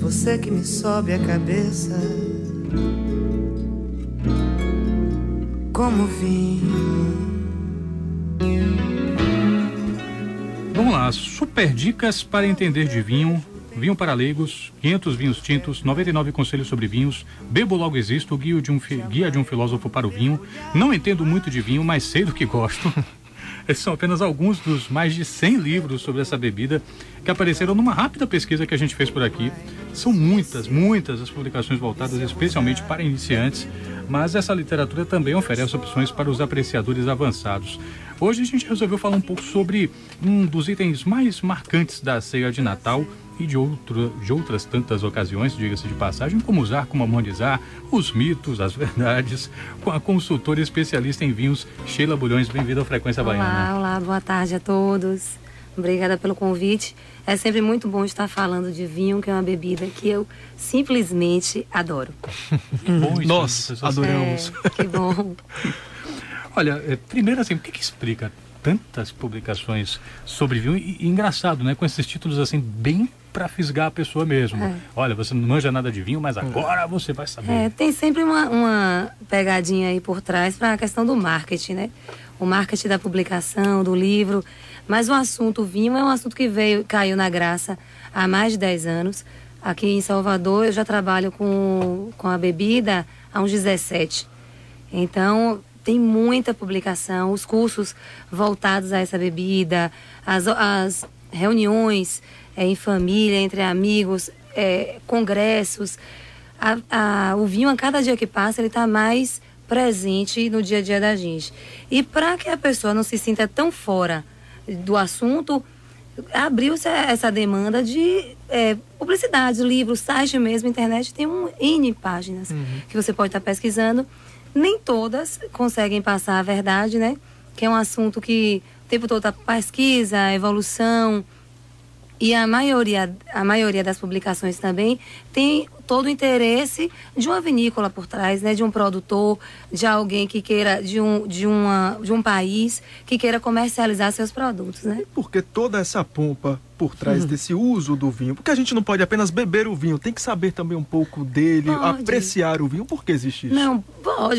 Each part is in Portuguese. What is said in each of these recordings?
você que me sobe a cabeça como vinho. Vamos lá, super dicas para entender de vinho. Vinho para leigos, 500 vinhos tintos, 99 conselhos sobre vinhos, Bebo Logo Existo, guia de um filósofo para o vinho. Não entendo muito de vinho, mas sei do que gosto. Esses são apenas alguns dos mais de 100 livros sobre essa bebida que apareceram numa rápida pesquisa que a gente fez por aqui. São muitas as publicações voltadas especialmente para iniciantes, mas essa literatura também oferece opções para os apreciadores avançados. Hoje a gente resolveu falar um pouco sobre um dos itens mais marcantes da ceia de Natal e de outras tantas ocasiões, diga-se de passagem, como usar, como harmonizar, os mitos, as verdades, com a consultora especialista em vinhos, Sheila Bulhões. Bem-vinda ao Frequência Baiana. Olá, boa tarde a todos. Obrigada pelo convite. É sempre muito bom estar falando de vinho, que é uma bebida que eu simplesmente adoro. Nós adoramos. Que bom. Olha, primeiro assim, o que explica tantas publicações sobre vinho e engraçado, né? Com esses títulos assim, bem para fisgar a pessoa mesmo. Olha, você não manja nada de vinho, mas agora você vai saber. Tem sempre uma pegadinha aí por trás para a questão do marketing, né? O marketing da publicação, do livro. Mas o assunto vinho é um assunto que caiu na graça há mais de 10 anos. Aqui em Salvador eu já trabalho com a bebida há uns 17. Então tem muita publicação, os cursos voltados a essa bebida, as reuniões em família, entre amigos, congressos. O vinho, a cada dia que passa, ele está mais presente no dia a dia da gente. E para que a pessoa não se sinta tão fora do assunto, abriu-se essa demanda de publicidade, livros, site mesmo, internet, tem N páginas que você pode estar pesquisando. Nem todas conseguem passar a verdade, né? Que é um assunto que o tempo todo está pesquisa, evolução. E a maioria das publicações também tem todo o interesse de uma vinícola por trás, né? De um produtor, de alguém que queira, de um país que queira comercializar seus produtos, né? Porque toda essa pompa por trás desse uso do vinho, porque a gente não pode apenas beber o vinho, tem que saber também um pouco dele, apreciar o vinho. Por que existe isso? Não,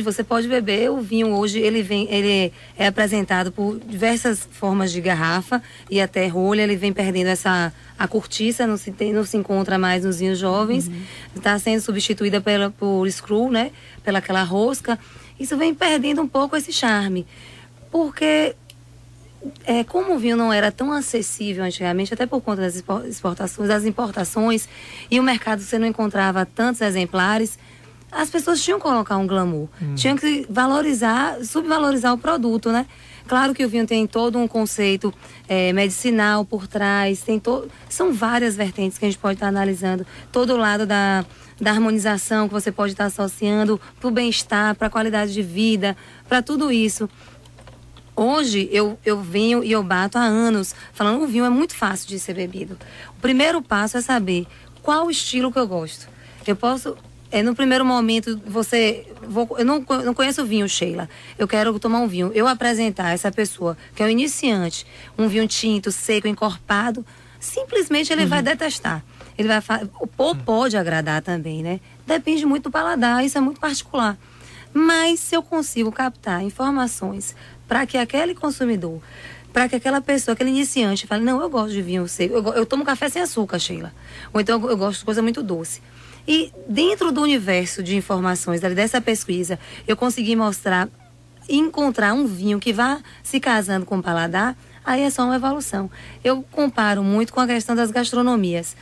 você pode beber o vinho hoje, ele é apresentado por diversas formas de garrafa e até rolha, ele vem perdendo a cortiça, não se encontra mais nos vinhos jovens, está sendo substituída por screw, né? Pela aquela rosca. Isso vem perdendo um pouco esse charme, porque como o vinho não era tão acessível antigamente, até por conta das exportações, das importações, e o mercado você não encontrava tantos exemplares, as pessoas tinham que colocar um glamour, tinham que subvalorizar o produto, né? Claro que o vinho tem todo um conceito medicinal por trás, são várias vertentes que a gente pode estar analisando, todo o lado da harmonização que você pode estar associando para o bem-estar, para a qualidade de vida, para tudo isso. Hoje eu venho e eu bato há anos falando que o vinho é muito fácil de ser bebido. O primeiro passo é saber qual o estilo que eu gosto. Eu posso, no primeiro momento, eu não conheço o vinho, Sheila. Eu quero tomar um vinho. Eu apresentar essa pessoa, que é o iniciante, um vinho tinto, seco, encorpado, simplesmente ele vai detestar. Pode agradar também, né? Depende muito do paladar, isso é muito particular. Mas se eu consigo captar informações para que aquele consumidor, para que aquela pessoa, aquele iniciante, fale, não, eu gosto de vinho seco, eu tomo café sem açúcar, Sheila. Ou então eu gosto de coisa muito doce. E dentro do universo de informações dessa pesquisa, eu consegui encontrar um vinho que vá se casando com o paladar, aí é só uma evolução. Eu comparo muito com a questão das gastronomias.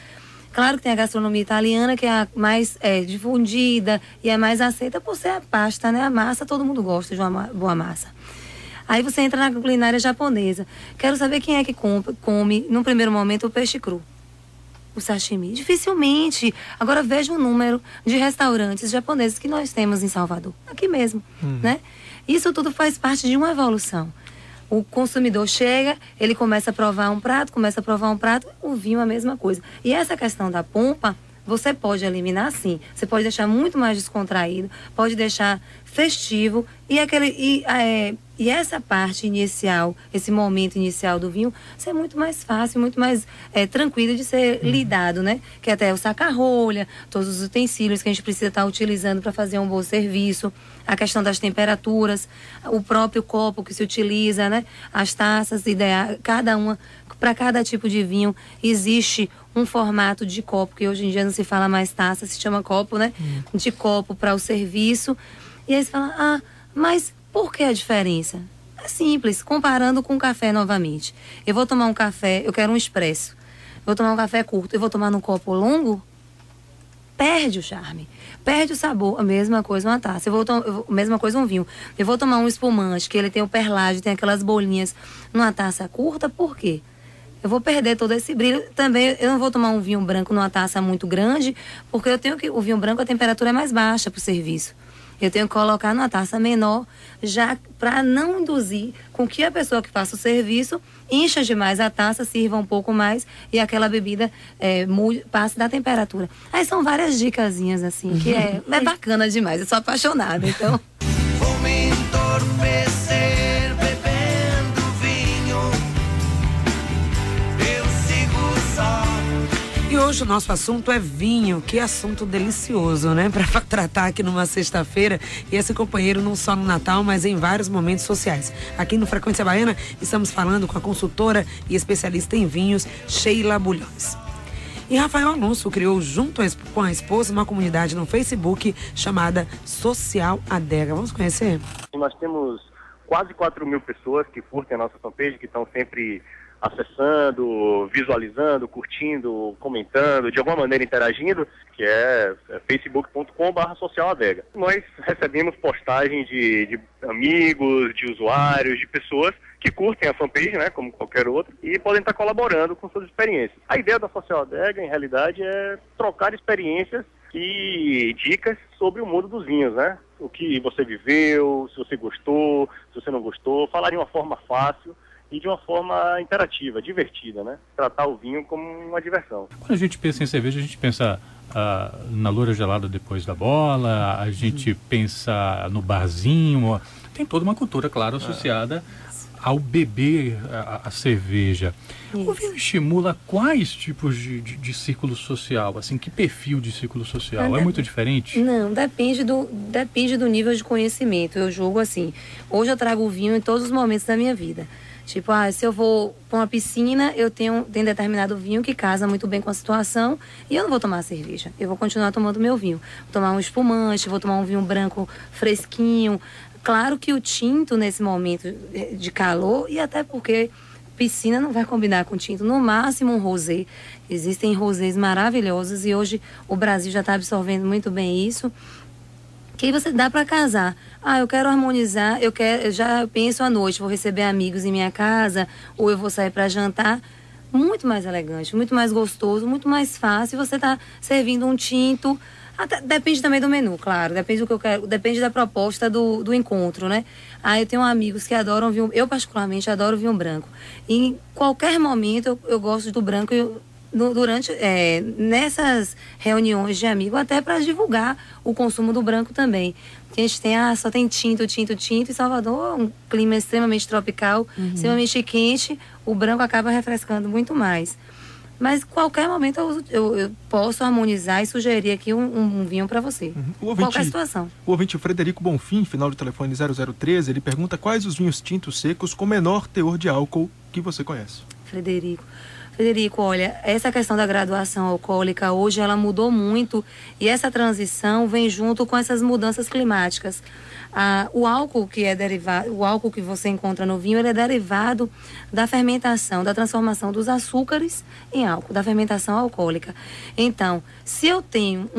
Claro que tem a gastronomia italiana, que é a mais difundida e é mais aceita por ser a pasta, né? A massa, todo mundo gosta de uma boa massa. Aí você entra na culinária japonesa. Quero saber quem é que come, num primeiro momento, o peixe cru. O sashimi. Dificilmente. Agora veja o número de restaurantes japoneses que nós temos em Salvador. Aqui mesmo, né? Isso tudo faz parte de uma evolução. O consumidor chega, ele começa a provar um prato, o vinho a mesma coisa. E essa questão da pompa Você pode eliminar sim. Você pode deixar muito mais descontraído, pode deixar festivo e essa parte inicial, esse momento inicial do vinho, ser muito mais fácil, muito mais tranquilo de ser lidado, né? Que até o saca-rolha, todos os utensílios que a gente precisa estar utilizando para fazer um bom serviço, a questão das temperaturas, o próprio copo que se utiliza, né? As taças, cada uma, para cada tipo de vinho, existe um formato de copo, que hoje em dia não se fala mais taça, se chama copo, né? De copo para o serviço. E aí você fala, mas por que a diferença? É simples, comparando com o café novamente. Eu vou tomar um café, eu quero um expresso. Vou tomar um café curto, eu vou tomar num copo longo, perde o charme, perde o sabor. A mesma coisa uma taça, mesma coisa um vinho. Eu vou tomar um espumante, que ele tem o perlage, tem aquelas bolinhas, numa taça curta, por quê? Eu vou perder todo esse brilho. Também eu não vou tomar um vinho branco numa taça muito grande, porque o vinho branco, a temperatura é mais baixa para o serviço. Eu tenho que colocar numa taça menor, já para não induzir com que a pessoa que faça o serviço encha demais a taça, sirva um pouco mais e aquela bebida passe da temperatura. Aí são várias dicasinhas assim, que é bacana demais. Eu sou apaixonada, então... Vou me entorpecer bebendo vinho, eu sigo só. E hoje o nosso assunto é vinho, que assunto delicioso, né? Para tratar aqui numa sexta-feira. E esse companheiro não só no Natal, mas em vários momentos sociais. Aqui no Frequência Baiana, estamos falando com a consultora e especialista em vinhos, Sheila Bulhões. E Rafael Alonso criou, junto com a esposa, uma comunidade no Facebook chamada Social Adega. Vamos conhecer? Nós temos quase 4.000 pessoas que curtem a nossa fanpage, que estão sempre acessando, visualizando, curtindo, comentando, de alguma maneira interagindo, que é facebook.com/socialadega. Nós recebemos postagens de amigos, de usuários, de pessoas que curtem a fanpage, né, como qualquer outro, e podem estar colaborando com suas experiências. A ideia da Social Adega, em realidade, é trocar experiências e dicas sobre o mundo dos vinhos, né? O que você viveu, se você gostou, se você não gostou, falar de uma forma fácil e de uma forma interativa, divertida, né? Tratar o vinho como uma diversão. Quando a gente pensa em cerveja, a gente pensa na loura gelada depois da bola, a gente pensa no barzinho, tem toda uma cultura, claro, associada ao beber a cerveja. Isso. O vinho estimula quais tipos de círculo social? Assim, que perfil de círculo social? É muito diferente? Não, depende do nível de conhecimento. Eu julgo assim, hoje eu trago o vinho em todos os momentos da minha vida. Tipo, se eu vou para uma piscina, eu tenho determinado vinho que casa muito bem com a situação e eu não vou tomar cerveja. Eu vou continuar tomando meu vinho. Vou tomar um espumante, vou tomar um vinho branco fresquinho. Claro que o tinto, nesse momento de calor, e até porque piscina não vai combinar com tinto, no máximo um rosé. Existem rosés maravilhosos e hoje o Brasil já está absorvendo muito bem isso. Que você dá para casar. Eu quero harmonizar, eu já penso à noite, vou receber amigos em minha casa, ou eu vou sair para jantar. Muito mais elegante, muito mais gostoso, muito mais fácil. Você tá servindo um tinto. Depende também do menu, claro. Depende do que eu quero, depende da proposta do encontro, né? Eu tenho amigos que adoram vinho. Eu, particularmente, adoro vinho branco. E em qualquer momento eu gosto do branco. Nessas reuniões de amigos, até para divulgar o consumo do branco também. A gente tem, só tem tinto, e Salvador, um clima extremamente tropical, extremamente quente, o branco acaba refrescando muito mais. Mas qualquer momento eu posso harmonizar e sugerir aqui um vinho para você. Qualquer situação. O ouvinte Frederico Bonfim, final de telefone 0013, ele pergunta quais os vinhos tintos secos com menor teor de álcool que você conhece. Frederico, olha, essa questão da graduação alcoólica hoje ela mudou muito e essa transição vem junto com essas mudanças climáticas. O álcool o álcool que você encontra no vinho, ele é derivado da fermentação, da transformação dos açúcares em álcool, da fermentação alcoólica. Então, se eu tenho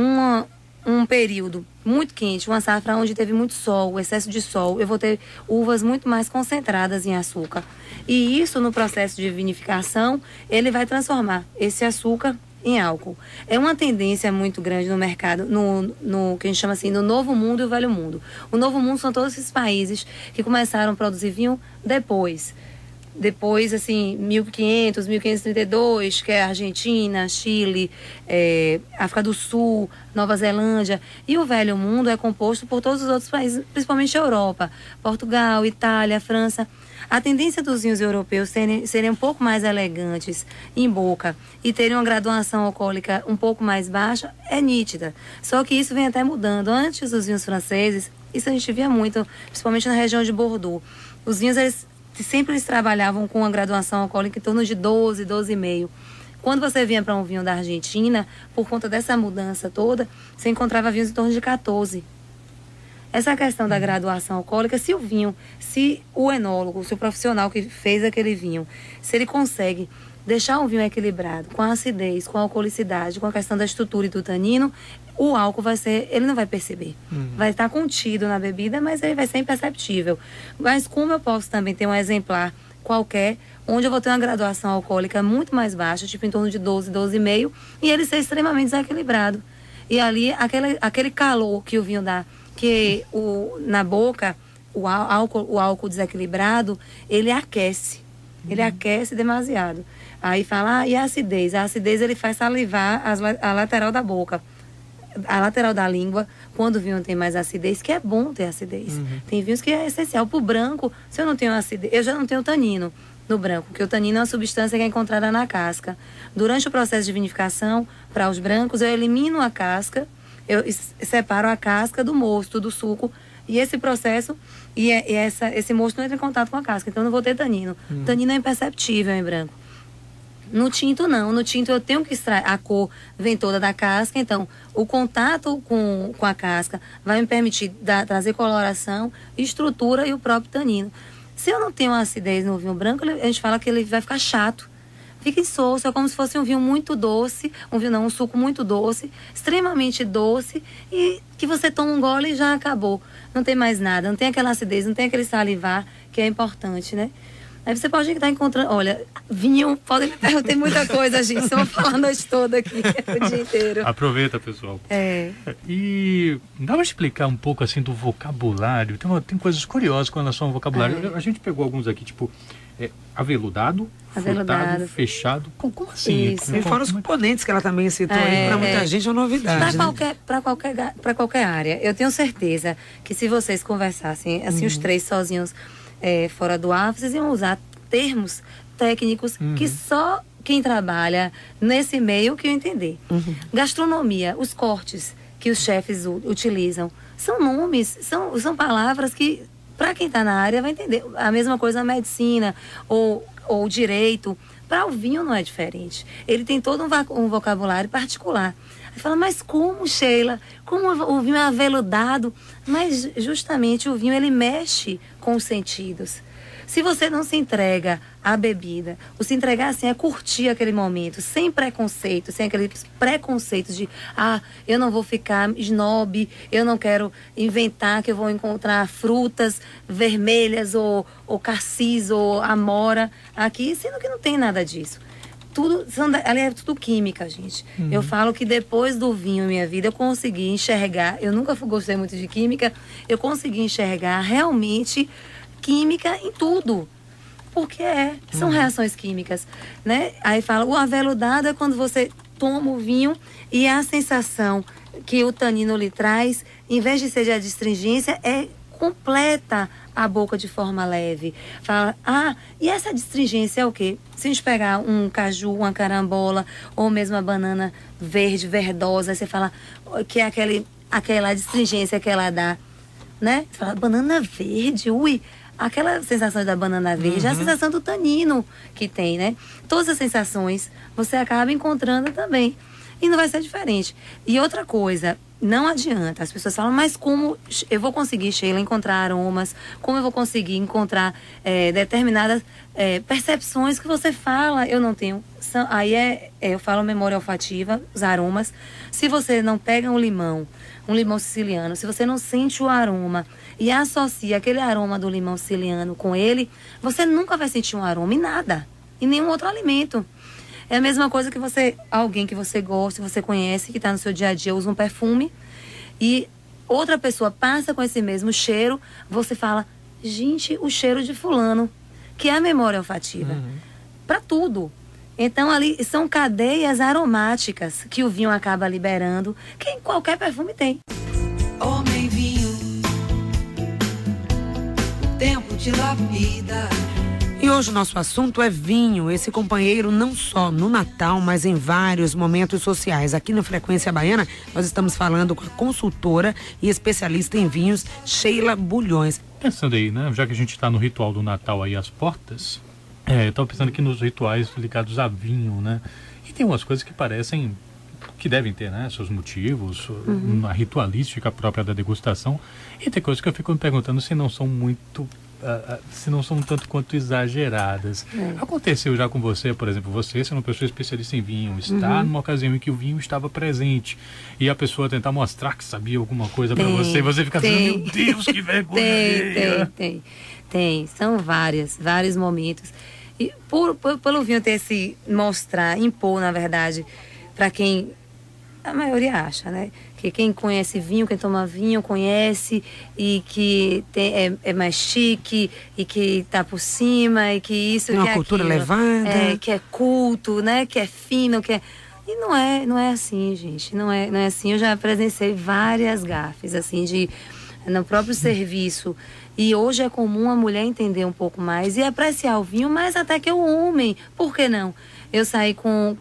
um período muito quente, uma safra onde teve muito sol, excesso de sol, eu vou ter uvas muito mais concentradas em açúcar. E isso, no processo de vinificação, ele vai transformar esse açúcar em álcool. É uma tendência muito grande no mercado, no que a gente chama assim, no Novo Mundo e o Velho Mundo. O Novo Mundo são todos esses países que começaram a produzir vinho depois depois, assim, 1500, 1532, que é Argentina, Chile, África do Sul, Nova Zelândia. E o Velho Mundo é composto por todos os outros países, principalmente a Europa, Portugal, Itália, França. A tendência dos vinhos europeus serem um pouco mais elegantes em boca e terem uma graduação alcoólica um pouco mais baixa é nítida. Só que isso vem até mudando. Antes dos vinhos franceses, isso a gente via muito, principalmente na região de Bordeaux. Os vinhos, eles trabalhavam com uma graduação alcoólica em torno de 12, 12,5. Quando você vinha para um vinho da Argentina, por conta dessa mudança toda, você encontrava vinhos em torno de 14. Essa questão da graduação alcoólica, se o enólogo, se o profissional que fez aquele vinho, se ele consegue deixar um vinho equilibrado, com a acidez, com a alcoolicidade, com a questão da estrutura e do tanino, o álcool ele não vai perceber. Vai estar contido na bebida, mas ele vai ser imperceptível. Mas como eu posso também ter um exemplar qualquer, onde eu vou ter uma graduação alcoólica muito mais baixa, tipo em torno de 12, 12,5, e ele ser extremamente desequilibrado. E ali, aquele calor que o vinho dá, que na boca, o álcool desequilibrado, ele aquece. Ele aquece demasiado. Aí fala, e a acidez? A acidez ele faz salivar a lateral da boca, a lateral da língua, quando o vinho tem mais acidez, que é bom ter acidez. Tem vinhos que é essencial. Pro branco, se eu não tenho acidez, eu já não tenho tanino no branco, porque o tanino é uma substância que é encontrada na casca. Durante o processo de vinificação, para os brancos, eu elimino a casca, eu separo a casca do mosto, do suco, e esse processo, esse mosto não entra em contato com a casca, então eu não vou ter tanino. Tanino é imperceptível em branco. No tinto, não. No tinto eu tenho que extrair, a cor vem toda da casca, então o contato com a casca vai me permitir trazer coloração, estrutura e o próprio tanino. Se eu não tenho acidez no vinho branco, a gente fala que ele vai ficar chato. Fica insosso, é como se fosse um vinho muito doce, um suco muito doce, extremamente doce, e que você toma um gole e já acabou. Não tem mais nada, não tem aquela acidez, não tem aquele salivar, que é importante, né? Aí você pode estar encontrando, olha, vinho, podem me perguntar muita coisa, gente, eu vou falar a noite toda aqui, o dia inteiro. Aproveita, pessoal. E dá para explicar um pouco, assim, do vocabulário? Tem coisas curiosas com relação ao vocabulário. A gente pegou alguns aqui, tipo, aveludado, frutado, fechado. Como assim? Isso. E fora os componentes que ela também citou aí, para muita gente é uma novidade. Para qualquer área. Eu tenho certeza que se vocês conversassem, assim, os três sozinhos, fora do ar, vocês iam usar termos técnicos que só quem trabalha nesse meio que eu entender. Gastronomia, os cortes que os chefes utilizam, são nomes, são palavras que, para quem está na área, vai entender. A mesma coisa na medicina ou direito. Para o vinho não é diferente. Ele tem todo um vocabulário particular. Aí fala, mas como, Sheila? Como o vinho é aveludado? Mas justamente o vinho, ele mexe com os sentidos. Se você não se entrega à bebida, ou se entregar assim, é curtir aquele momento, sem preconceito, sem aqueles preconceitos de, eu não vou ficar snob, eu não quero inventar que eu vou encontrar frutas vermelhas, ou cassis, ou amora aqui, sendo que não tem nada disso. Ali é tudo química, gente. Eu falo que depois do vinho em minha vida, eu consegui enxergar, eu nunca gostei muito de química, eu consegui enxergar realmente química em tudo. Porque são reações químicas, né? Aí fala, o aveludado é quando você toma o vinho e a sensação que o tanino lhe traz, em vez de ser de adstringência, completa a boca de forma leve. Fala, e essa adstringência é o quê? Se a gente pegar um caju, uma carambola, ou mesmo a banana verde, verdosa, você fala que é aquela adstringência que ela dá, né? Você fala, banana verde, aquela sensação da banana verde é a sensação do tanino que tem, né? Todas as sensações você acaba encontrando também. E não vai ser diferente. E outra coisa, não adianta. As pessoas falam, mas como eu vou conseguir, Sheila, encontrar aromas? Como eu vou conseguir encontrar determinadas percepções que você fala? Eu não tenho. Eu falo memória olfativa, os aromas. Se você não pega um limão siciliano, se você não sente o aroma e associa aquele aroma do limão siciliano com ele, você nunca vai sentir um aroma em nada, em nenhum outro alimento. É a mesma coisa que alguém que você gosta, que você conhece, que está no seu dia a dia, usa um perfume e outra pessoa passa com esse mesmo cheiro, você fala, gente, o cheiro de fulano. que é a memória olfativa. Para tudo. Então, ali são cadeias aromáticas que o vinho acaba liberando, que em qualquer perfume tem. Homem vinho, o tempo te lapida. E hoje o nosso assunto é vinho, esse companheiro não só no Natal, mas em vários momentos sociais. Aqui no Frequência Baiana, nós estamos falando com a consultora e especialista em vinhos, Sheila Bulhões. Pensando aí, né? Já que a gente está no ritual do Natal aí às portas, eu estava pensando aqui nos rituais ligados a vinho, né? E tem umas coisas que parecem que devem ter, né? Seus motivos, a ritualística própria da degustação. E tem coisas que eu fico me perguntando se não são muito... se não são tanto quanto exageradas. Aconteceu já com você, por exemplo, você sendo uma pessoa especialista em vinho, está numa ocasião em que o vinho estava presente e a pessoa tentar mostrar que sabia alguma coisa para você, você fica pensando, meu Deus, que vergonha. Tem. São vários momentos. E pelo vinho ter se mostrar, impor, na verdade, para quem a maioria acha, né? Que quem conhece vinho, quem toma vinho, conhece e que é mais chique e que tá por cima e que isso, tem que uma cultura elevada. Que é culto, né? Que é fino, que é... E não é assim, gente. Não é assim. Eu já presenciei várias gafes, assim, no próprio serviço. E hoje é comum a mulher entender um pouco mais e apreciar o vinho, mais até que o homem. Por que não? Eu saí com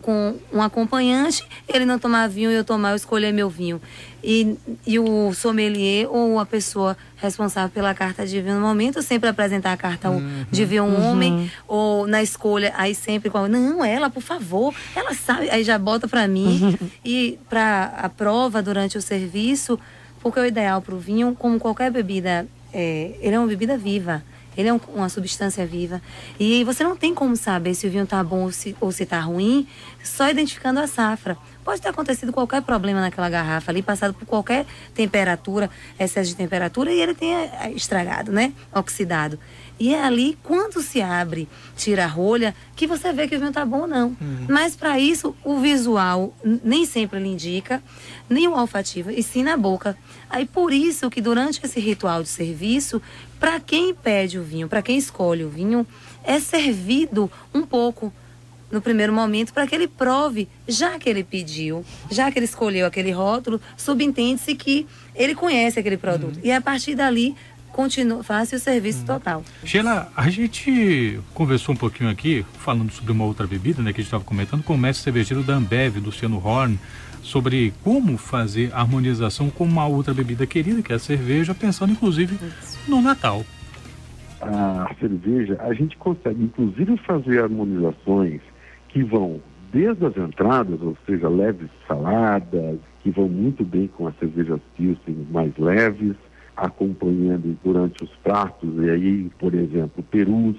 um acompanhante, ele não tomar vinho e eu tomar, eu escolher meu vinho. E o sommelier ou a pessoa responsável pela carta de vinho no momento, sempre apresentar a carta de vinho a um homem, ou na escolha, aí sempre com não, ela, por favor, ela sabe, aí já bota pra mim. E pra a prova durante o serviço, porque o ideal pro vinho, como qualquer bebida, ele é uma bebida viva. Ele é uma substância viva. E você não tem como saber se o vinho está bom ou se está ruim, só identificando a safra. Pode ter acontecido qualquer problema naquela garrafa ali, passado por qualquer temperatura, excesso de temperatura, e ele tenha estragado, né? Oxidado. E é ali, quando se abre, tira a rolha, que você vê que o vinho está bom ou não. Mas para isso, o visual nem sempre ele indica, nem o olfativo, e sim na boca. Aí por isso que durante esse ritual de serviço, para quem pede o vinho, para quem escolhe o vinho, é servido um pouco no primeiro momento para que ele prove, já que ele pediu, já que ele escolheu aquele rótulo, subentende-se que ele conhece aquele produto. E a partir dali, faça o serviço total. Sheila, a gente conversou um pouquinho aqui, falando sobre uma outra bebida, né, que a gente estava comentando, com o mestre cervejeiro da Ambev, Luciano Horn, sobre como fazer a harmonização com uma outra bebida querida, que é a cerveja, pensando inclusive no Natal. A cerveja, a gente consegue inclusive fazer harmonizações que vão desde as entradas, ou seja, leves saladas, que vão muito bem com as cervejas Pilsen mais leves, acompanhando durante os pratos, e aí, por exemplo, perus,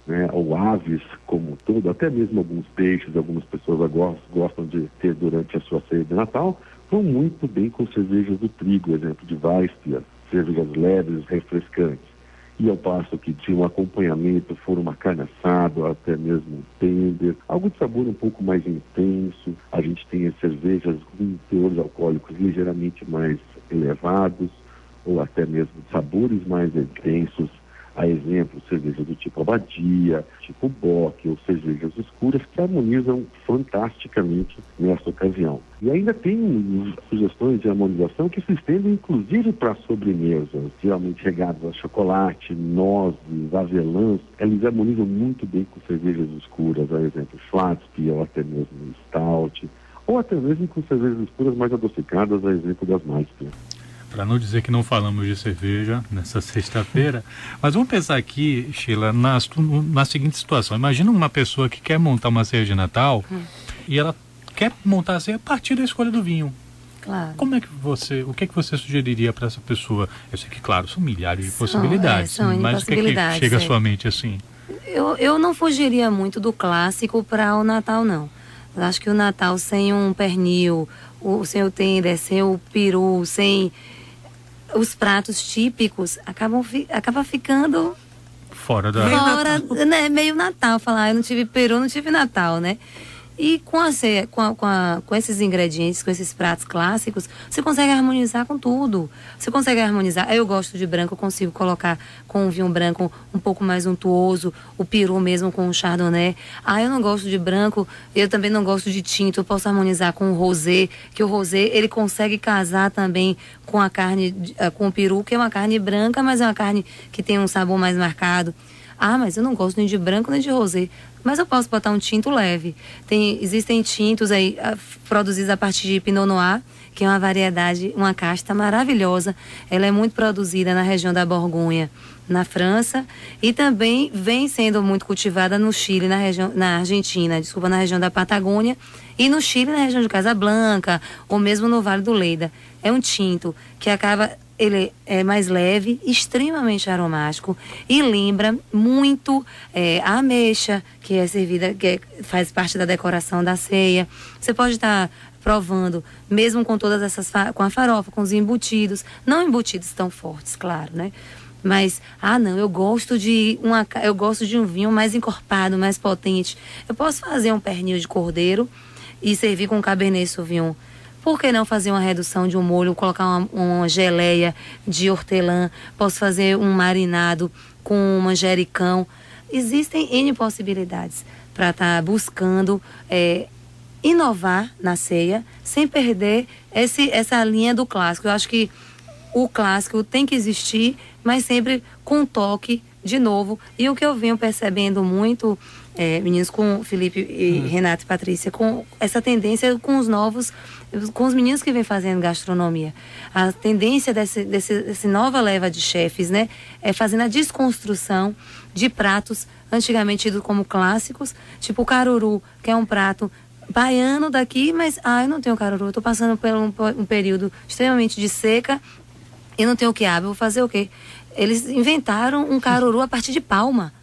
né, ou aves como um todo, até mesmo alguns peixes, algumas pessoas gostam de ter durante a sua ceia de Natal, vão muito bem com cervejas do trigo, exemplo de Weissbier, cervejas leves, refrescantes. E ao passo que tinha um acompanhamento, for uma carne assada, ou até mesmo um tender, algo de sabor um pouco mais intenso. A gente tem as cervejas com teores alcoólicos ligeiramente mais elevados, ou até mesmo sabores mais intensos, a exemplo, cerveja do tipo Abadia, tipo Bock, ou cervejas escuras que harmonizam fantasticamente nessa ocasião. E ainda tem sugestões de harmonização que se estendem inclusive para sobremesas, geralmente regadas a chocolate, nozes, avelãs. Eles harmonizam muito bem com cervejas escuras, a exemplo, Schwarzbier, ou até mesmo Stout, ou até mesmo com cervejas escuras mais adocicadas, a exemplo das Maltbier. Para não dizer que não falamos de cerveja nessa sexta-feira, mas vamos pensar aqui, Sheila, na seguinte situação. Imagina uma pessoa que quer montar uma ceia de Natal e ela quer montar a ceia a partir da escolha do vinho. Claro. O que você sugeriria para essa pessoa? Eu sei que, claro, são milhares de possibilidades, mas o que chega à sua mente assim? Eu não fugiria muito do clássico para o Natal, não. Eu acho que o Natal sem um pernil, sem o tender, sem o peru, sem os pratos típicos, acaba ficando fora, né, meio Natal. Falar, eu não tive peru, não tive Natal, né? E com esses ingredientes, com esses pratos clássicos, você consegue harmonizar com tudo. Você consegue harmonizar. Eu gosto de branco, eu consigo colocar com um vinho branco um pouco mais untuoso, o peru mesmo com o chardonnay. Eu não gosto de branco, eu também não gosto de tinto, eu posso harmonizar com o rosé, que o rosé, ele consegue casar também com a carne, com o peru, que é uma carne branca, mas é uma carne que tem um sabor mais marcado. Mas eu não gosto nem de branco nem de rosé. Mas eu posso botar um tinto leve. Existem tintos aí produzidos a partir de Pinot Noir, que é uma variedade, uma casta maravilhosa. Ela é muito produzida na região da Borgonha, na França, e também vem sendo muito cultivada no Chile, na Argentina, na região da Patagônia, e no Chile, na região de Casablanca, ou mesmo no Vale do Leida. É um tinto que ele é mais leve, extremamente aromático e lembra muito a ameixa, que é servida, faz parte da decoração da ceia. Você pode estar provando, mesmo com todas essas, com a farofa, com os embutidos, não embutidos tão fortes, claro, né? Mas, não, eu gosto de um vinho mais encorpado, mais potente. Eu posso fazer um pernil de cordeiro e servir com Cabernet Sauvignon. Por que não fazer uma redução de um molho, colocar uma geleia de hortelã? Posso fazer um marinado com manjericão. Existem N possibilidades para estar buscando inovar na ceia, sem perder essa linha do clássico. Eu acho que o clássico tem que existir, mas sempre com toque de novo. E o que eu venho percebendo muito, meninos, com Felipe e Renato e Patrícia, com essa tendência com os meninos que vêm fazendo gastronomia. A tendência desse nova leva de chefes, né, é fazendo a desconstrução de pratos antigamente tidos como clássicos, tipo o caruru, que é um prato baiano daqui, mas eu não tenho caruru, eu estou passando por um período extremamente de seca e não tenho quiabo, eu vou fazer o quê? Eles inventaram um caruru a partir de palma.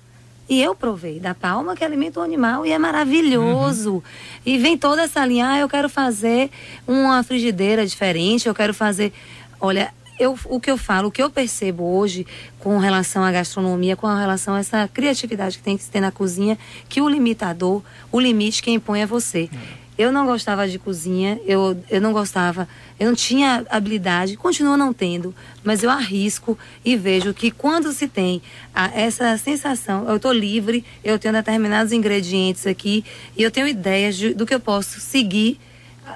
E eu provei da palma, que alimenta o animal, e é maravilhoso. E vem toda essa linha, eu quero fazer uma frigideira diferente, eu quero fazer... Olha, o que eu percebo hoje com relação à gastronomia, com relação a essa criatividade que tem que ter na cozinha, que o limite quem impõe é você. Eu não gostava de cozinha, eu não tinha habilidade, continuo não tendo, mas eu arrisco e vejo que quando se tem essa sensação, eu estou livre, eu tenho determinados ingredientes aqui e eu tenho ideias do que eu posso seguir,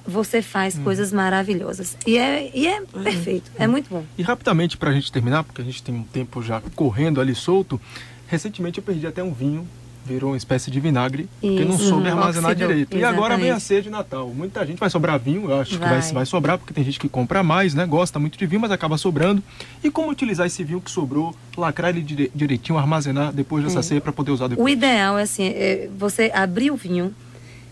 você faz coisas maravilhosas. E é perfeito, é muito bom. E rapidamente, para a gente terminar, porque a gente tem um tempo já correndo ali solto, recentemente eu perdi até um vinho, virou uma espécie de vinagre, porque não soube armazenar direito. E agora vem a ceia de Natal. Muita gente vai sobrar vinho, eu acho que vai sobrar, porque tem gente que compra mais, né? Gosta muito de vinho, mas acaba sobrando. E como utilizar esse vinho que sobrou, lacrar ele direitinho, armazenar depois dessa ceia para poder usar depois? O ideal é assim, você abrir o vinho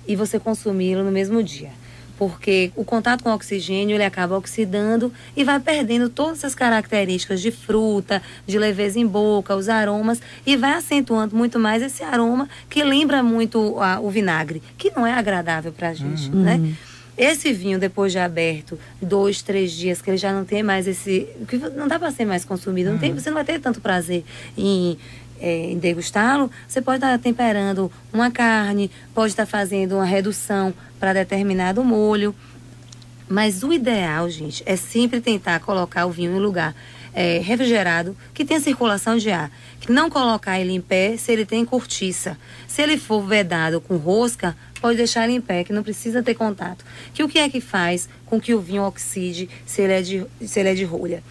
e você consumi-lo no mesmo dia. Porque o contato com o oxigênio, ele acaba oxidando e vai perdendo todas essas características de fruta, de leveza em boca, os aromas, e vai acentuando muito mais esse aroma que lembra muito o vinagre, que não é agradável pra gente, né? Esse vinho, depois de aberto, 2, 3 dias, que ele já não tem mais que não dá para ser mais consumido, você não vai ter tanto prazer em degustá-lo. Você pode estar temperando uma carne, pode estar fazendo uma redução para determinado molho, mas o ideal, gente, é sempre tentar colocar o vinho em lugar refrigerado, que tenha circulação de ar, que não colocar ele em pé se ele tem cortiça. Se ele for vedado com rosca, pode deixar ele em pé, que não precisa ter contato. Que o que é que faz com que o vinho oxide se ele é de rolha?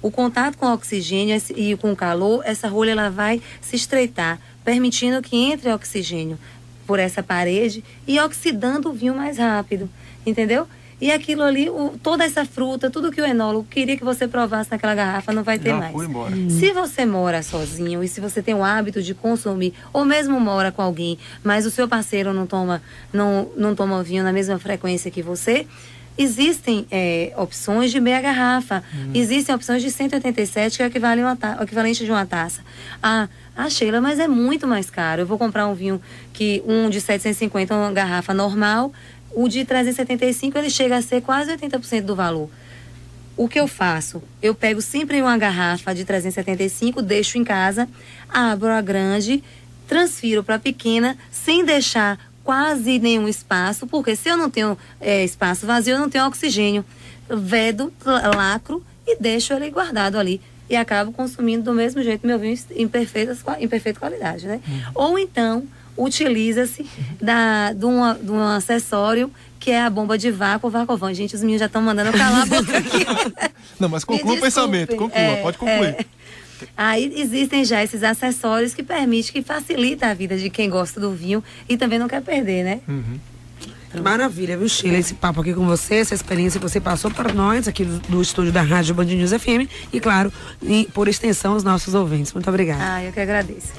O contato com o oxigênio e com o calor, essa rolha ela vai se estreitar, permitindo que entre oxigênio por essa parede e oxidando o vinho mais rápido, entendeu? E aquilo ali, toda essa fruta, tudo que o enólogo queria que você provasse naquela garrafa, não vai ter mais. Foi embora. Se você mora sozinho e se você tem o hábito de consumir, ou mesmo mora com alguém, mas o seu parceiro não toma vinho na mesma frequência que você, existem opções de meia garrafa. Existem opções de 187, que é o equivalente de uma taça. Sheila, mas é muito mais caro. Eu vou comprar um vinho de 750, uma garrafa normal. O de 375, ele chega a ser quase 80% do valor. O que eu faço? Eu pego sempre uma garrafa de 375, deixo em casa, abro a grande, transfiro para a pequena, sem deixar quase nenhum espaço, porque se eu não tenho espaço vazio, eu não tenho oxigênio. Vedo, lacro e deixo ele guardado ali. E acabo consumindo do mesmo jeito meu vinho em perfeita qualidade, né? Ou então, utiliza-se de um acessório que é a bomba de vácuo, Vacovan. Gente, os meninos já estão mandando calar a boca aqui. Não, mas conclua o pensamento, pode concluir. Aí existem já esses acessórios que permitem, que facilita a vida de quem gosta do vinho e também não quer perder, né? Maravilha, viu, Sheila? Esse papo aqui com você, essa experiência que você passou para nós aqui do estúdio da Rádio Band News FM e, claro, por extensão, os nossos ouvintes. Muito obrigada. Eu que agradeço.